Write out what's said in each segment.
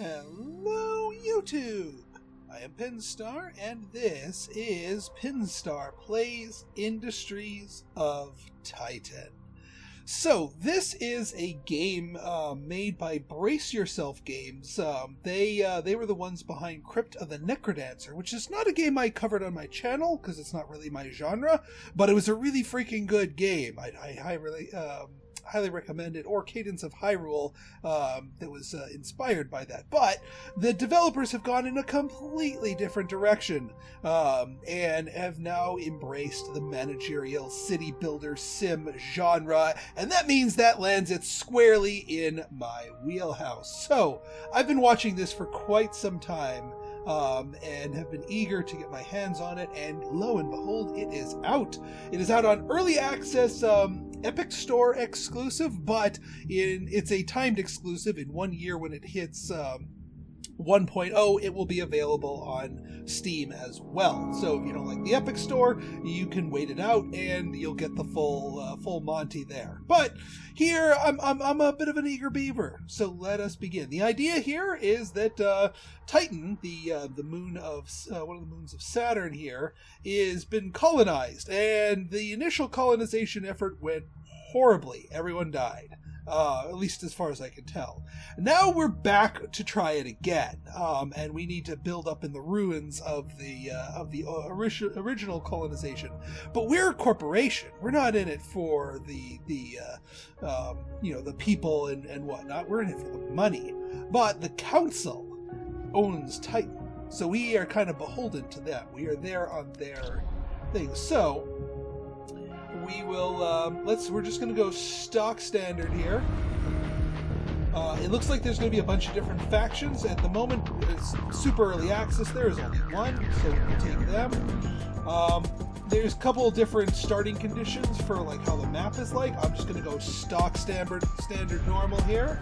Hello, YouTube! I am Pinstar, and this is Pinstar Plays Industries of Titan. So, this is a game made by Brace Yourself Games. They were the ones behind Crypt of the Necrodancer, which is not a game I covered on my channel, because it's not really my genre, but it was a really freaking good game. I highly recommend it, or Cadence of Hyrule, that was inspired by that. But the developers have gone in a completely different direction, and have now embraced the managerial city builder sim genre, and that means that lands it squarely in my wheelhouse. So I've been watching this for quite some time, and have been eager to get my hands on it, and lo and behold, it is out. It is out on early access, Epic Store exclusive, but it's a timed exclusive. In 1 year, when it hits 1.0, it will be available on Steam as well. So if you don't like the Epic Store, you can wait it out and you'll get the full Monty there. But here, I'm a bit of an eager beaver, so let us begin. The idea here is that Titan, the moon of one of the moons of Saturn here, is been colonized, and the initial colonization effort went horribly. Everyone died. At least as far as I can tell. Now we're back to try it again, and we need to build up in the ruins of the original colonization. But we're a corporation. We're not in it for the people and whatnot. We're in it for the money. But the council owns Titan, so we are kind of beholden to them. We are there on their thing. So we will, we're just going to go stock standard here. It looks like there's going to be a bunch of different factions. At the moment, it's super early access. There is only one, so we'll take them. There's a couple of different starting conditions for like how the map is like. I'm just going to go stock standard normal here.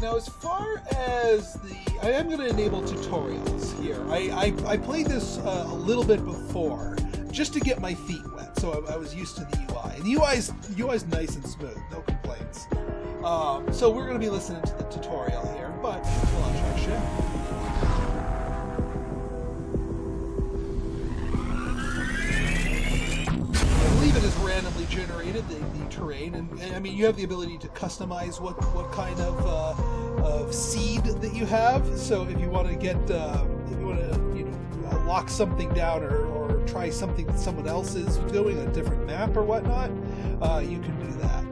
Now, as far as I am going to enable tutorials here. I played this a little bit before, just to get my feet wet, so I was used to the UI. And the UI's nice and smooth, no complaints. So we're going to be listening to the tutorial here, but we'll launch our ship. I believe it is randomly generated, the terrain, and I mean, you have the ability to customize what kind of seed that you have. So if you want to get, if you want to, lock something down or try something that someone else is doing, a different map or whatnot, you can do that.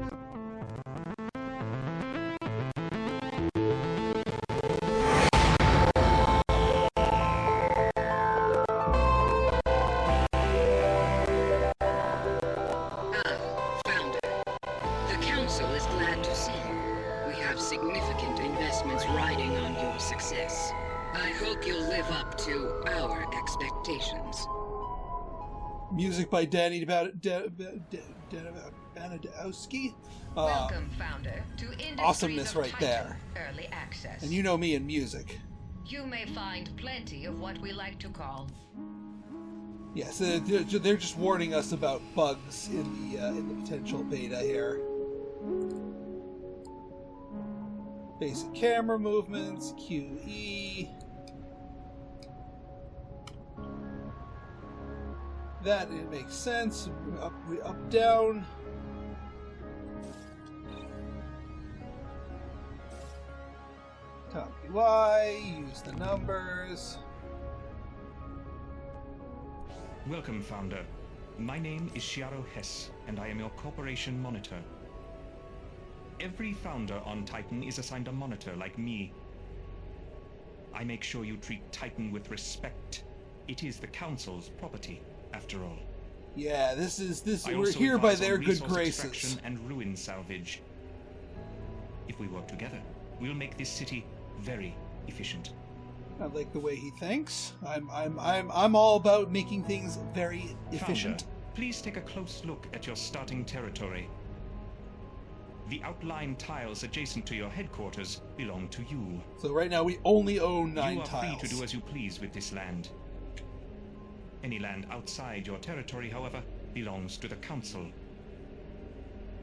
Significant investments riding on your success. I hope you'll live up to our expectations. Music by Danny Banadowski. Welcome, founder, to Industries awesomeness of right Titan, there. Early access. And you know me in music. You may find plenty of what we like to call. Yes, they're just warning us about bugs in the potential beta here. Basic camera movements, QE. That, it makes sense. Up, down. Top UI, use the numbers. Welcome, Founder. My name is Shiaro Hess, and I am your corporation monitor. Every founder on Titan is assigned a monitor like me. I make sure you treat Titan with respect. It is the Council's property, after all. Yeah, we're here by their good graces. Extraction and ruin salvage. If we work together, we'll make this city very efficient. I like the way he thinks. I'm all about making things very efficient. Founder, please take a close look at your starting territory. The outlined tiles adjacent to your headquarters belong to you. So right now we only own 9 tiles. You are free to do as you please with this land. Any land outside your territory, however, belongs to the Council.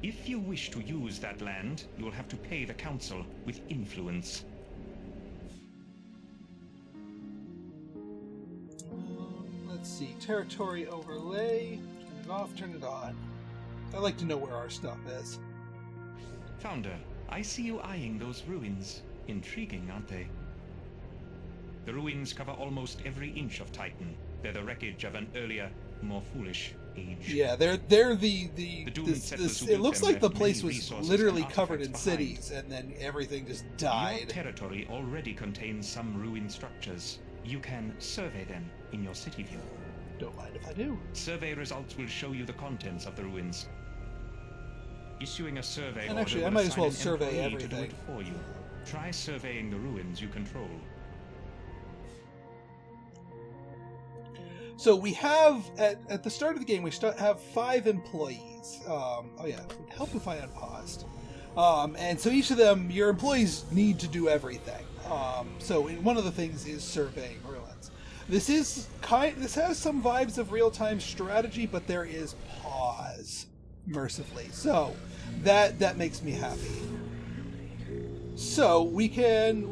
If you wish to use that land, you will have to pay the council with influence. Let's see. Territory overlay. Turn it off, turn it on. I'd like to know where our stuff is. Founder, I see you eyeing those ruins. Intriguing, aren't they? The ruins cover almost every inch of Titan. They're the wreckage of an earlier, more foolish age. Yeah, they're the doomed settlers who it built looks them like the left place many was resources literally and covered in artifacts behind. cities, and then everything just Your died. territory already contains some ruined structures. You can survey them in your city view. Don't mind if I do. Survey results will show you the contents of the ruins. Issuing a survey And order actually, I will might as assign well an survey employee to do everything. it for you. Try surveying the ruins you control. So we have, at the start of the game, we have 5 employees. Oh yeah, it would help if I unpaused. And so each of them, your employees need to do everything. So one of the things is surveying ruins. This has some vibes of real-time strategy, but there is pause, mercifully. So that makes me happy. So you can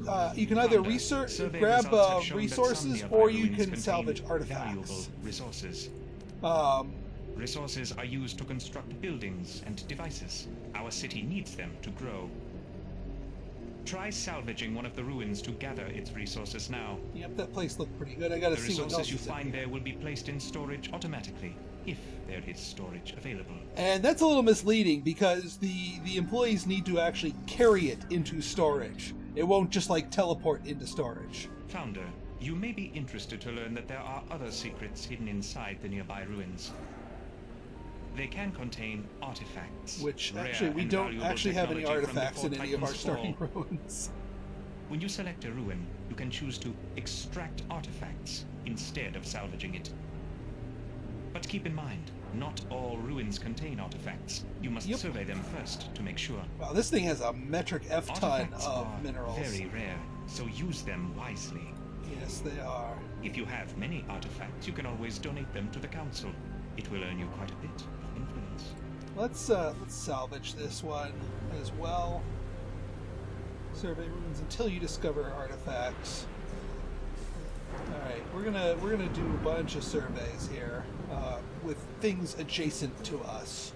either Survey grab results have shown that some resources, nearby or you ruins can contain salvage valuable artifacts. resources. Um, Resources are used to construct buildings and devices. Our city needs them to grow. Try salvaging one of the ruins to gather its resources now. Yep, that place looked pretty good. I gotta The see what else resources you is in find here. there will be placed in storage automatically, if there is storage available. And that's a little misleading because the employees need to actually carry it into storage. It won't just like teleport into storage. Founder, you may be interested to learn that there are other secrets hidden inside the nearby ruins. They can contain artifacts. Which rare actually we and don't valuable actually have any technology from artifacts in before any of our Titan's starting fall. ruins. When you select a ruin, you can choose to extract artifacts instead of salvaging it. But keep in mind, not all ruins contain artifacts. You must Yep. survey them first to make sure. Wow, this thing has a metric F ton Artifacts of are minerals. very rare, so use them wisely. Yes, they are. If you have many artifacts, you can always donate them to the council. It will earn you quite a bit of influence. Let's salvage this one as well. Survey ruins until you discover artifacts. All right, we're gonna do a bunch of surveys here with things adjacent to us.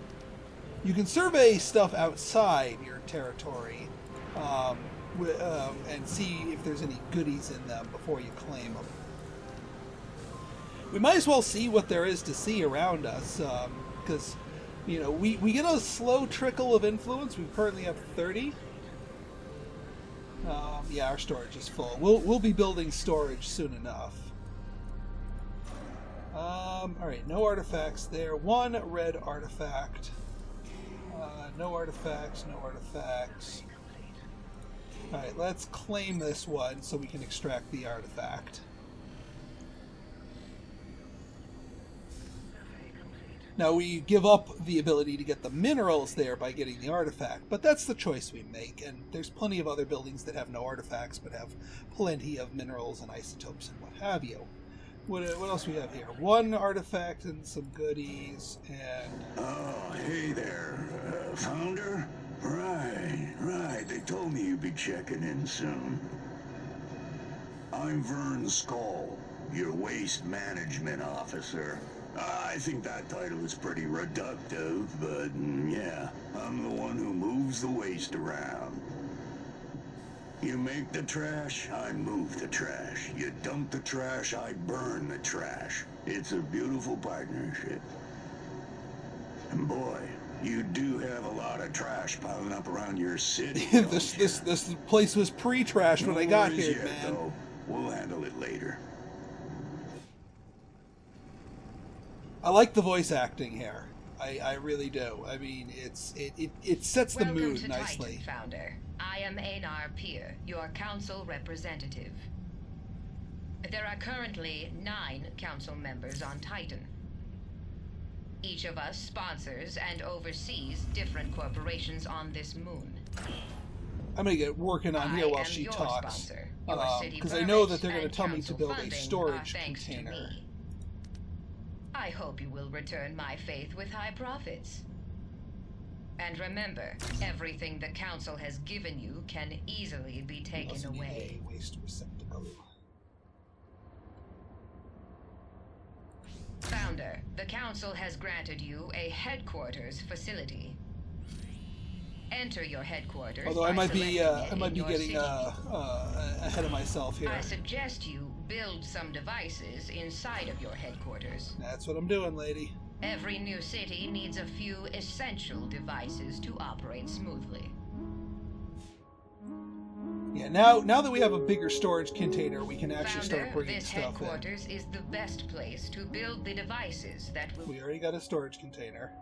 You can survey stuff outside your territory and see if there's any goodies in them before you claim them. We might as well see what there is to see around us because we get a slow trickle of influence. We currently have 30. Yeah, our storage is full. We'll be building storage soon enough. All right, no artifacts there. One red artifact. No artifacts. No artifacts. All right, let's claim this one so we can extract the artifact. Now, we give up the ability to get the minerals there by getting the artifact, but that's the choice we make, and there's plenty of other buildings that have no artifacts but have plenty of minerals and isotopes and what have you. What else we have here? One artifact and some goodies, and... Oh, hey there, Founder? Right. They told me you'd be checking in soon. I'm Vern Skull, your waste management officer. I think that title is pretty reductive, but yeah, I'm the one who moves the waste around. You make the trash, I move the trash. You dump the trash, I burn the trash. It's a beautiful partnership. And boy, you do have a lot of trash piling up around your city. this place was pre-trashed when I got worries here, yet, man. though. We'll handle it later. I like the voice acting here. I really do. I mean, it sets the Welcome mood to nicely. Titan, Founder. I am Einar Pier, your council representative. There are currently 9 council members on Titan. Each of us sponsors and oversees different corporations on this moon. I'm gonna get working on here while am she your talks, sponsor. Your city because I know that permits they're gonna and tell me to council build a funding storage are thanks to container. me. I hope you will return my faith with high profits. And remember, everything the Council has given you can easily be taken Also need away. a waste receptacle. Founder, the Council has granted you a headquarters facility. Enter your headquarters. Although I by might be selecting it in getting your city. ahead of myself here. I suggest you build some devices inside of your headquarters. That's what I'm doing, lady. Every new city needs a few essential devices to operate smoothly. Yeah, now that we have a bigger storage container, we can actually Founder, start bringing this stuff in. headquarters is the best place to build the devices that will... We already got a storage container.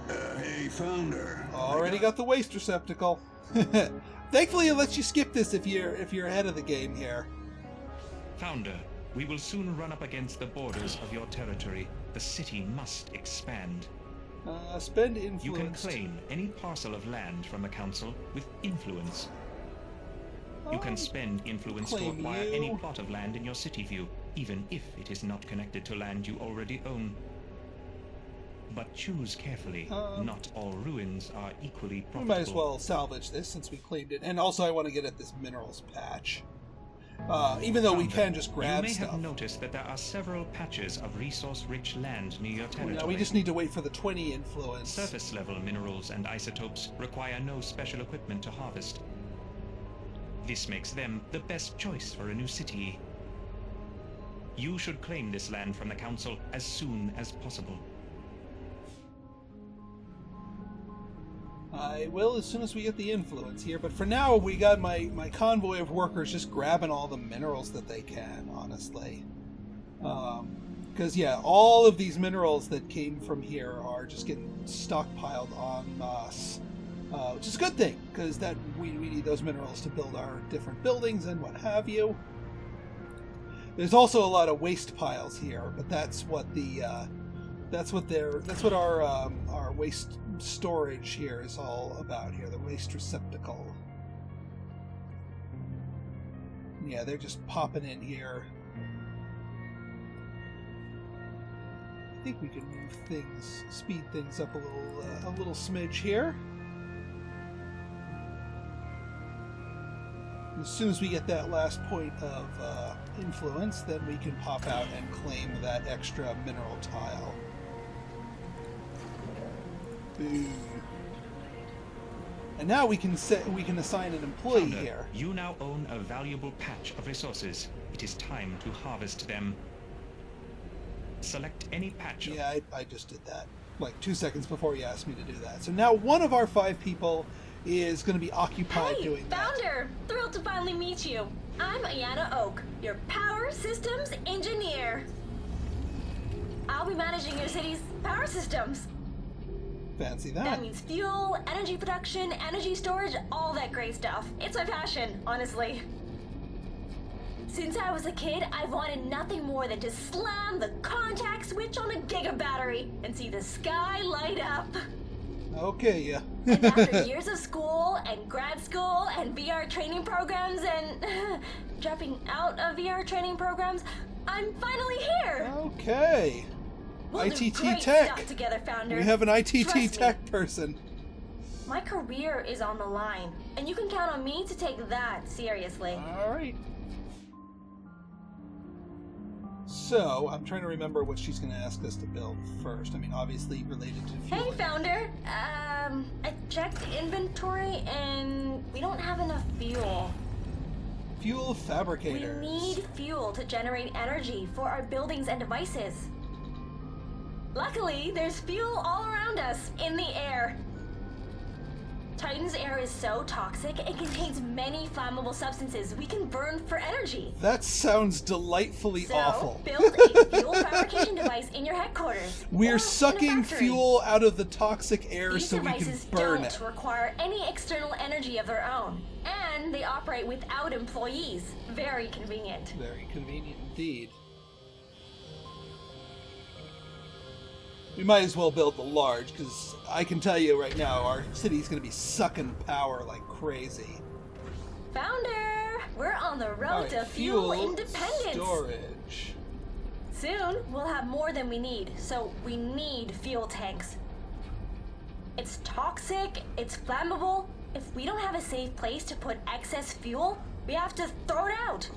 Hey, Founder. Already got the waste receptacle. Thankfully, it lets you skip this if you're ahead of the game here. Founder, we will soon run up against the borders of your territory. The city must expand. Spend You can influence. claim any parcel of land from the Council with influence. You can spend influence to claim acquire you. any plot of land in your city view, even if it is not connected to land you already own. But choose carefully. Not all ruins are equally We profitable. might as well salvage this since we claimed it. And also, I want to get at this minerals patch. Even though we Founder, can just grab you may stuff. have noticed that there are several patches of resource-rich land near your territory. Now we just need to wait for the 20 influence. Surface-level minerals and isotopes require no special equipment to harvest. This makes them the best choice for a new city. You should claim this land from the Council as soon as possible. I will as soon as we get the influence here, but for now we got my convoy of workers just grabbing all the minerals that they can, honestly. Because, yeah, all of these minerals that came from here are just getting stockpiled en masse. Which is a good thing, because that we need those minerals to build our different buildings and what have you. There's also a lot of waste piles here, but that's what our waste storage here is all about here, the waste receptacle. Yeah, they're just popping in here. I think we can move things, speed things up a little smidge here. As soon as we get that last point of influence, then we can pop out and claim that extra mineral tile. Boom. And now we can assign an employee Founder, here. you now own a valuable patch of resources. It is time to harvest them. Select any patch. Yeah, I just did that like 2 seconds before you asked me to do that. So now one of our 5 people is going to be occupied doing that. Founder! Thrilled to finally meet you. I'm Ayana Oak, your power systems engineer. I'll be managing your city's power systems. Fancy That that. means fuel, energy production, energy storage, all that great stuff. It's my passion, honestly. Since I was a kid, I've wanted nothing more than to slam the contact switch on a giga battery and see the sky light up. Okay, yeah. And after years of school and grad school and VR training programs and dropping out of VR training programs, I'm finally here. Okay. We'll do ITT great Tech. stuff together, Founder. We have an ITT Trust me. Tech person. My career is on the line, and you can count on me to take that seriously. All right. So, I'm trying to remember what she's going to ask us to build first. I mean, obviously related to fuel. Hey, Founder. I checked inventory, and we don't have enough fuel. Fuel We fabricators. need fuel to generate energy for our buildings and devices. Luckily, there's fuel all around us, in the air. Titan's air is so toxic, it contains many flammable substances we can burn for energy. That sounds delightfully So, awful. build a fuel fabrication device in your headquarters. or We're in a sucking factory. fuel out of the toxic air These so we can devices burn don't it. require any external energy of their own, and they operate without employees. Very convenient. Very convenient indeed. We might as well build the large, because I can tell you right now, our city's going to be sucking power like crazy. Founder, we're on the road Alright, to fuel independence. storage. Soon, we'll have more than we need, so we need fuel tanks. It's toxic, it's flammable. If we don't have a safe place to put excess fuel, we have to throw it out.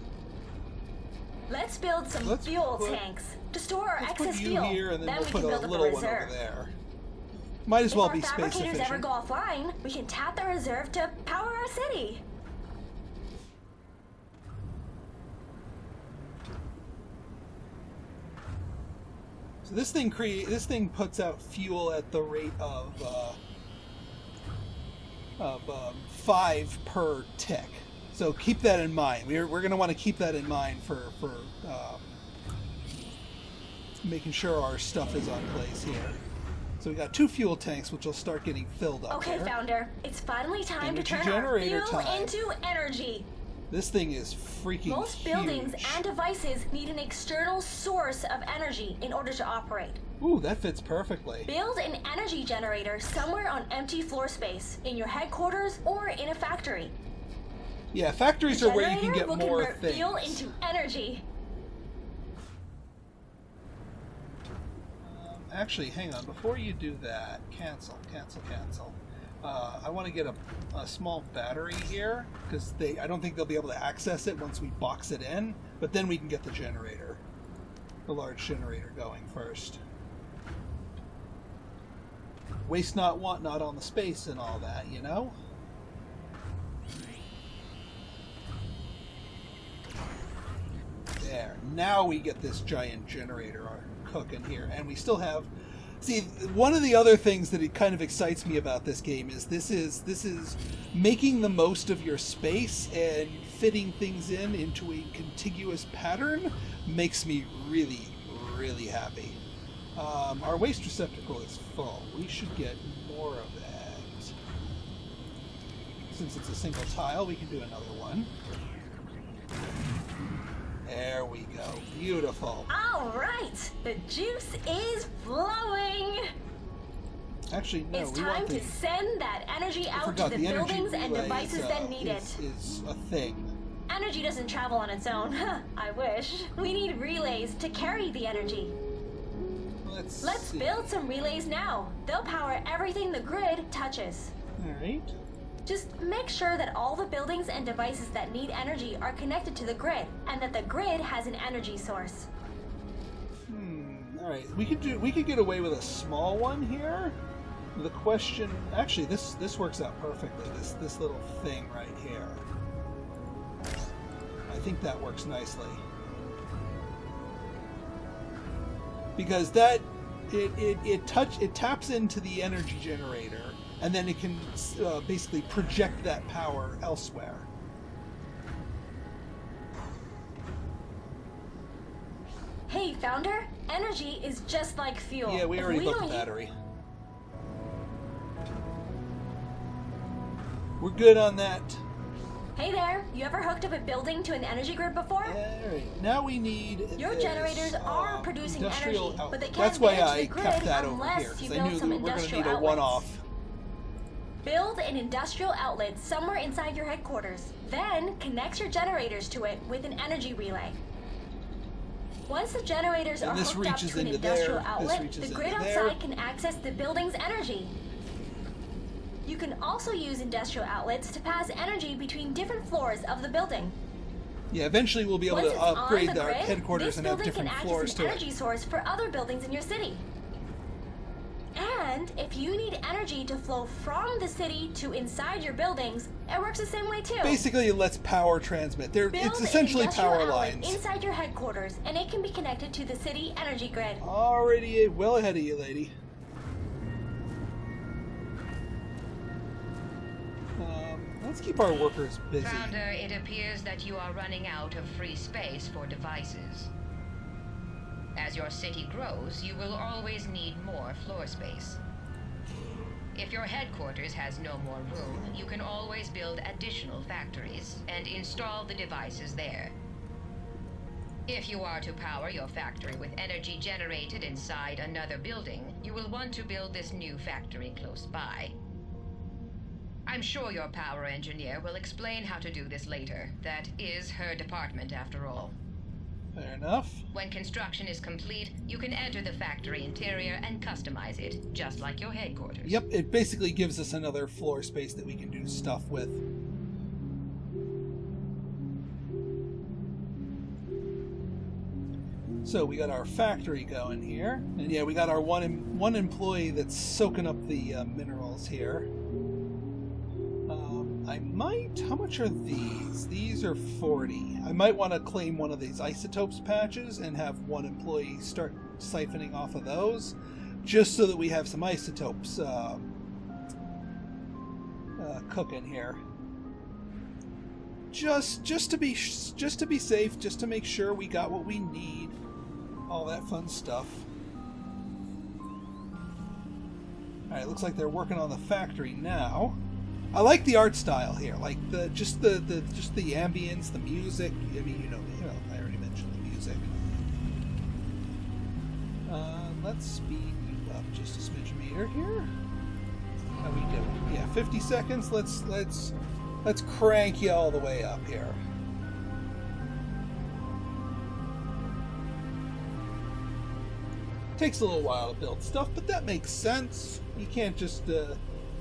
Let's build some fuel tanks to store our Let's excess put you fuel. here, and then we'll we put can a build up little a one over reserve. there. Might as well be If our space fabricators ever efficient. go offline, we can tap the reserve to power our city. So this thing puts out fuel at the rate of 5 per tick. So keep that in mind. We're going to want to keep that in mind for making sure our stuff is on place here. So we got 2 fuel tanks, which will start getting filled up. Okay, there. Founder, it's finally time Energy to turn our generator fuel time. into energy. This thing is freaking Most huge. buildings and devices need an external source of energy in order to operate. Ooh, that fits perfectly. Build an energy generator somewhere on empty floor space, in your headquarters or in a factory. Yeah, factories are where you can Generator get will more convert things. fuel into energy. Actually, hang on. Before you do that, cancel. I want to get a small battery here, because I don't think they'll be able to access it once we box it in, but then we can get the generator, the large generator going first. Waste not, want not on the space and all that, you know? There. Now we get this giant generator cooking here, and we still have. See, one of the other things that it kind of excites me about this game is this is making the most of your space and fitting things into a contiguous pattern makes me really, really happy. Our waste receptacle is full. We should get more of that. Since it's a single tile, we can do another one. There we go. Beautiful. All right, the juice is flowing. Actually, no. It's we want time the, to send that energy I out to forgot the the energy buildings and relay devices that need it. is a thing. Energy doesn't travel on its own. I wish. We need relays to carry the energy. Let's Let's see. build some relays now. They'll power everything the grid touches. All right. Just make sure that all the buildings and devices that need energy are connected to the grid, and that the grid has an energy source. All right. We could get away with a small one here. The question, actually, this works out perfectly. This little thing right here. I think that works nicely. Because that it taps into the energy generator, and then it can basically project that power elsewhere. Hey, Founder, energy is just like fuel. Yeah, we If already built the don't battery. We're good on that. Hey there, you ever hooked up a building to an energy grid before? Alright, now we need Your this, generators are producing industrial energy, outlet. but they can't That's why get into I the grid kept that over unless here, you because I build knew some that we're going to industrial need a outlets. one-off. Build an industrial outlet somewhere inside your headquarters. Then connect your generators to it with an energy relay. Once the generators And are this hooked up reaches to an into industrial there, this outlet, reaches the grid into there. outside can access the building's energy. You can also use industrial outlets to pass energy between different floors of the building. Yeah, eventually we'll be able Once to it's on upgrade the our grid, headquarters this and have building different can floors act as to an it. energy source for other buildings in your city. And if you need energy to flow from the city to inside your buildings, it works the same way too. Basically, it lets power transmit. Build It's essentially an industrial power outlet lines. inside your headquarters, and it can be connected to the city energy grid. Already well ahead of you, lady. Let's keep our workers busy. Founder, it appears that you are running out of free space for devices. As your city grows, you will always need more floor space. If your headquarters has no more room, you can always build additional factories and install the devices there. If you are to power your factory with energy generated inside another building, you will want to build this new factory close by. I'm sure your power engineer will explain how to do this later. That is her department, after all. Fair enough. When construction is complete, you can enter the factory interior and customize it, just like your headquarters. Yep, it basically gives us another floor space that we can do stuff with. So we got our factory going here, and yeah, we got our one employee that's soaking up the minerals here. How much are these? These are 40. I might want to claim one of these isotopes patches and have one employee start siphoning off of those, just so that we have some isotopes cooking here. Just to be safe, just to make sure we got what we need, all that fun stuff. All right, looks like they're working on the factory now. I like the art style here, like just the ambience, the music. I mean, you know, I already mentioned the music. Let's speed you up just a smidge meter here. How we doing? Yeah, 50 seconds. Let's crank you all the way up here. Takes a little while to build stuff, but that makes sense. You can't just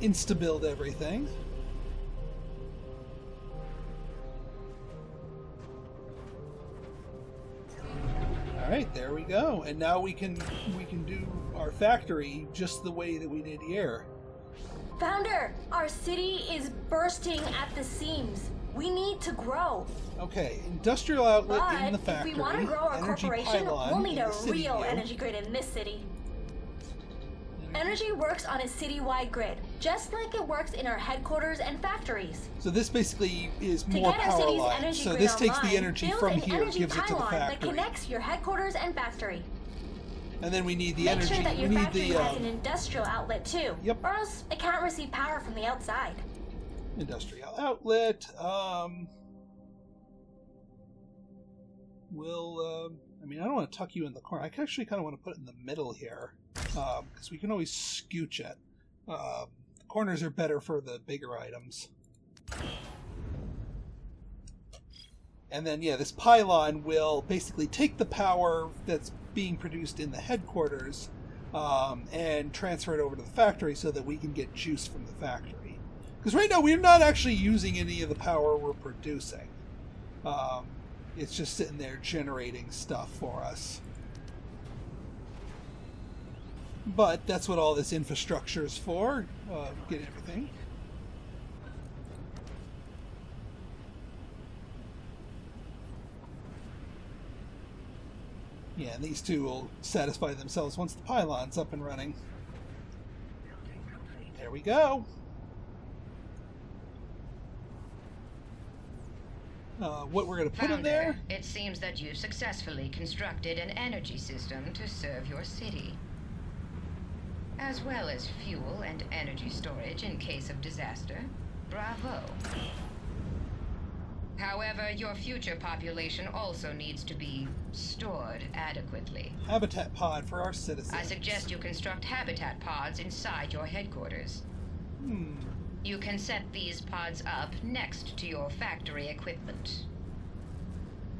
insta-build everything. Alright, there we go. And now we can do our factory just the way that we did here. Founder, our city is bursting at the seams. We need to grow. Okay, industrial outlet But in the factory. if we want to grow our energy corporation, pylon we'll need in a the city real view. energy grid in this city. Energy works on a citywide grid, just like it works in our headquarters and factories. So this basically is To more get our power city's lines. energy So grid this takes online, the energy build from an here, energy gives it to the pylon that factory. connects your headquarters and factory. And then we need the Make energy. sure that your we need factory the has an industrial outlet too, Yep. or else it can't receive power from the outside. industrial outlet. I mean, I don't want to tuck you in the corner. I actually kind of want to put it in the middle here, because we can always scooch it. The corners are better for the bigger items. And then, yeah, this pylon will basically take the power that's being produced in the headquarters and transfer it over to the factory so that we can get juice from the factory. Because right now, we're not actually using any of the power we're producing. It's just sitting there generating stuff for us. But that's what all this infrastructure is for. Get everything. Yeah, and these two will satisfy themselves once the pylon's up and running. There we go. What we're going to put in there? It seems that you've successfully constructed an energy system to serve your city, as well as fuel and energy storage in case of disaster. Bravo. However, your future population also needs to be stored adequately. Habitat pod for our citizens. I suggest you construct habitat pods inside your headquarters. You can set these pods up next to your factory equipment.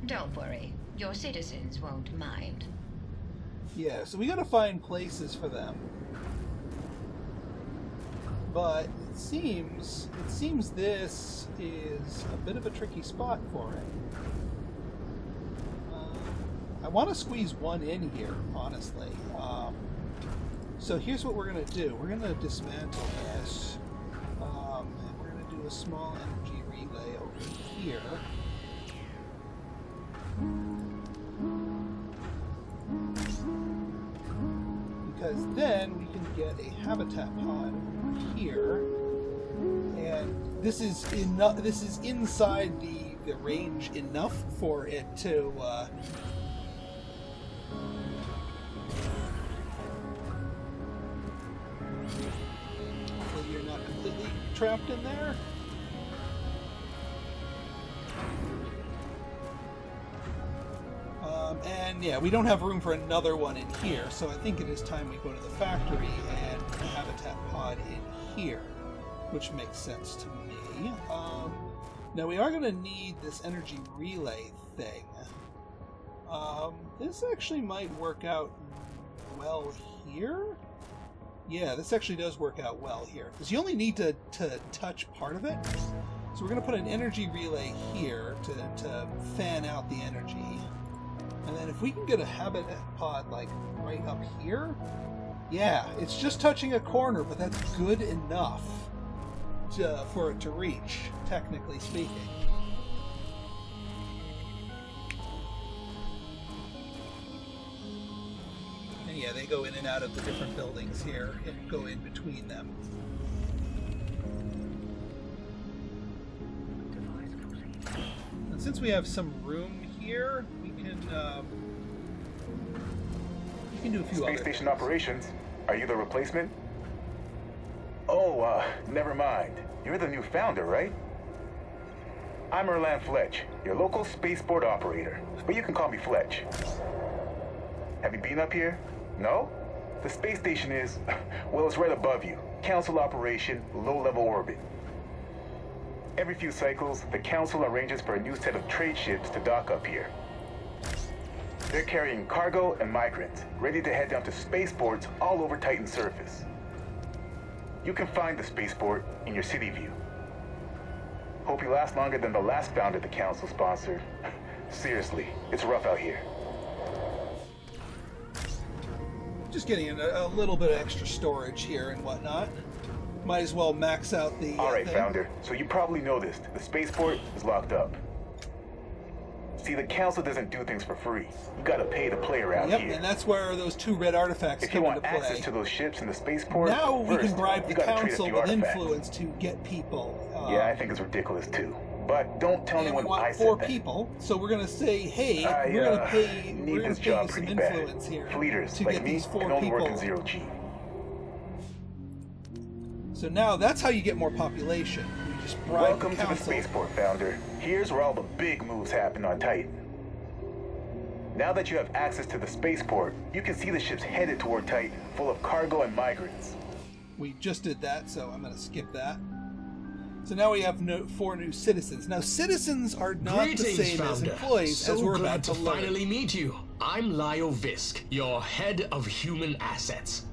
Don't worry, your citizens won't mind. Yeah, so we gotta find places for them. But it seems this is a bit of a tricky spot for it. I want to squeeze one in here, honestly. So here's what we're gonna do. We're gonna dismantle this. And we're going to do a small energy relay over here. Because then we can get a habitat pod over here. And this is inside the range enough for it to you're not completely trapped in there. And yeah, we don't have room for another one in here, so I think it is time we go to the factory and put a habitat pod in here, which makes sense to me. Now we are going to need this energy relay thing. This actually might work out well here. Yeah, this actually does work out well here. Because you only need to touch part of it. So we're going to put an energy relay here to fan out the energy. And then if we can get a habitat pod, like, right up here... Yeah, it's just touching a corner, but that's good enough for it to reach, technically speaking. And yeah, they go in and out of the different buildings here and go in between them. And since we have some room here, we can do a few other Space station things. operations. Are you the replacement? Oh, never mind. You're the new founder, right? I'm Erlan Fletch, your local spaceport operator, but you can call me Fletch. Have you been up here? No? The space station is, well, it's right above you. Council operation, low-level orbit. Every few cycles, the Council arranges for a new set of trade ships to dock up here. They're carrying cargo and migrants, ready to head down to spaceports all over Titan's surface. You can find the spaceport in your city view. Hope you last longer than the last founder the Council sponsored. Seriously, it's rough out here. Just getting a little bit of extra storage here and whatnot. Might as well max out the All right, thing. founder. So you probably know this. The spaceport is locked up. See, the Council doesn't do things for free. You gotta pay to play around Yep, here. and that's where those two red artifacts If you come want into play. access to those ships in the spaceport, Now we first, can bribe the you gotta trade a council few with artifacts. influence to get people. Yeah, I think it's ridiculous too. But don't tell And we anyone I want said 4 that. people, so we're gonna say, hey, I we're gonna pay need you this job some pretty bad. influence here Fleeters to like get me these 4 can only people. work in 0G. So now that's how you get more population. We just bribe Welcome the to the council. spaceport, founder. Here's where all the big moves happen on Titan. Now that you have access to the spaceport, you can see the ships headed toward Titan, full of cargo and migrants. We just did that, so I'm gonna skip that. So now we have 4 new citizens. Now citizens are not Greetings, the same founder. as employees, so as we're glad about to to learn. finally meet you. I'm Lyle Visk, your head of human assets.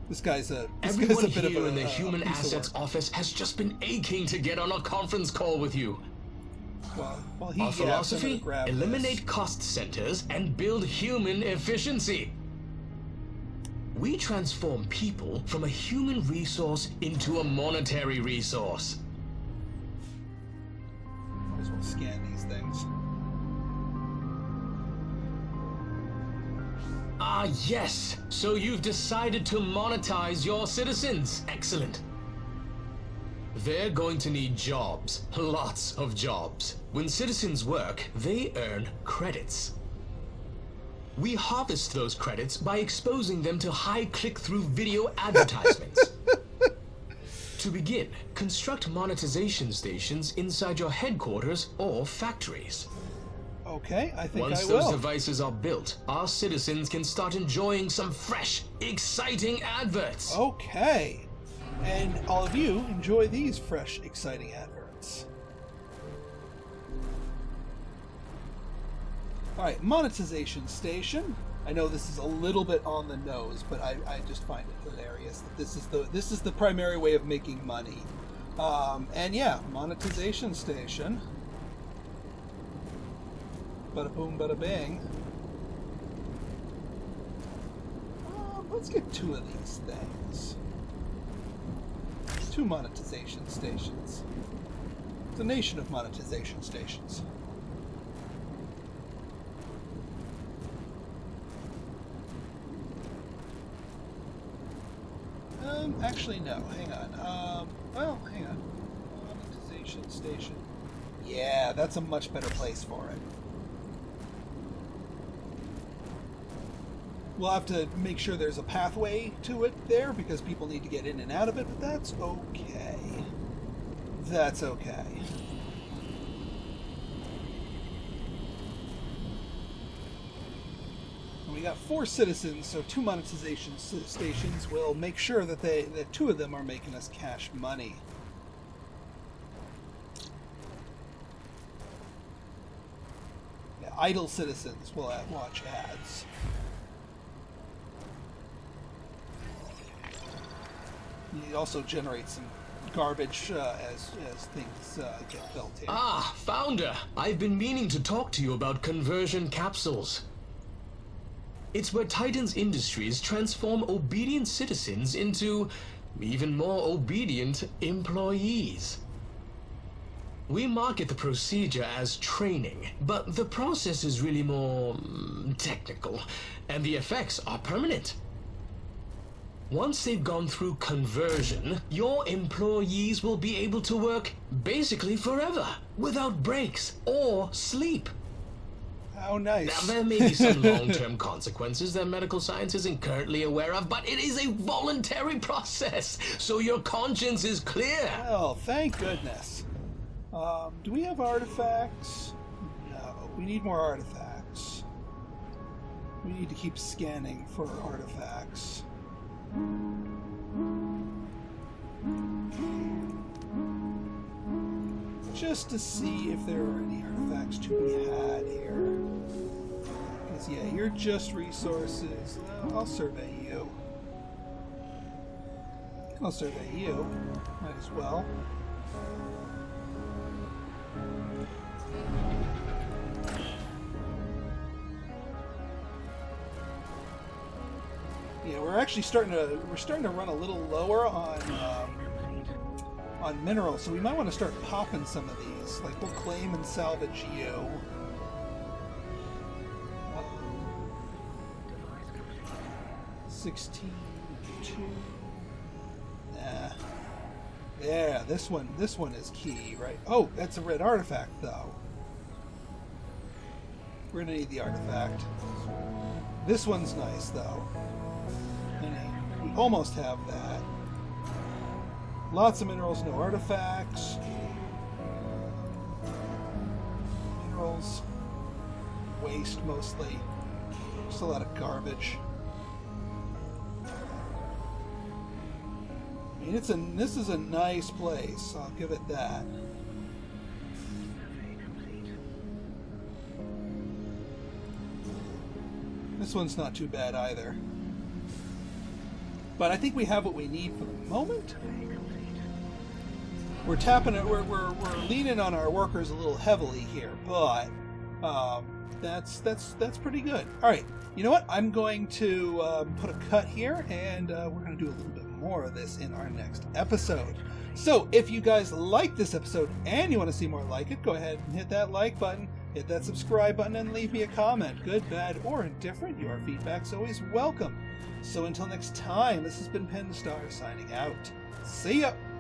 This guy's a Everyone bit of here a in the a human piece of assets work. office has just been aching to get on a conference call with you. Well, Our philosophy? Eliminate cost centers and build human efficiency. We transform people from a human resource into a monetary resource. Might as well scan these things. Ah, yes. So you've decided to monetize your citizens. Excellent. They're going to need jobs. Lots of jobs. When citizens work, they earn credits. We harvest those credits by exposing them to high click-through video advertisements. To begin, construct monetization stations inside your headquarters or factories. Okay, I think Once I those will. devices are built, our citizens can start enjoying some fresh, exciting adverts. Okay. And all of you enjoy these fresh, exciting adverts. Alright, monetization station. I know this is a little bit on the nose, but I just find it hilarious that this is the primary way of making money. And yeah, monetization station. Bada boom, bada bang. Let's get 2 of these things. 2 monetization stations. It's a nation of monetization stations. Actually, no. Hang on. Well, hang on. Monetization station. Yeah, that's a much better place for it. We'll have to make sure there's a pathway to it there because people need to get in and out of it, but that's okay. That's okay. And we got 4 citizens, so 2 monetization stations will make sure that that 2 of them are making us cash money. Yeah, idle citizens will watch ads. You also generate some garbage as things get built in. Ah, Founder! I've been meaning to talk to you about conversion capsules. It's where Titan's Industries transform obedient citizens into even more obedient employees. We market the procedure as training, but the process is really more technical, and the effects are permanent. Once they've gone through conversion, your employees will be able to work basically forever, without breaks or sleep. How nice. Now, there may be some long-term consequences that medical science isn't currently aware of, but it is a voluntary process, so your conscience is clear. Well, thank goodness. Do we have artifacts? No, we need more artifacts. We need to keep scanning for artifacts. Just to see if there are any artifacts to be had here. Because, yeah, you're just resources. I'll survey you. I'll survey you. Might as well. Yeah, we're actually starting to run a little lower on minerals, so we might want to start popping some of these. Like, we'll claim and salvage you. 16, 2. Nah. Yeah, this one is key, right? Oh, that's a red artifact, though. We're gonna need the artifact. This one's nice, though. And we almost have that. Lots of minerals, no artifacts. Minerals. Waste, mostly. Just a lot of garbage. I mean, this is a nice place. I'll give it that. This one's not too bad either. But I think we have what we need for the moment. We're tapping it. We're leaning on our workers a little heavily here, but that's pretty good. All right, you know what? I'm going to put a cut here, and we're going to do a little bit more of this in our next episode. So if you guys like this episode and you want to see more like it, go ahead and hit that like button, hit that subscribe button, and leave me a comment. Good, bad, or indifferent, your feedback's always welcome. So until next time, this has been Pinstar signing out. See ya!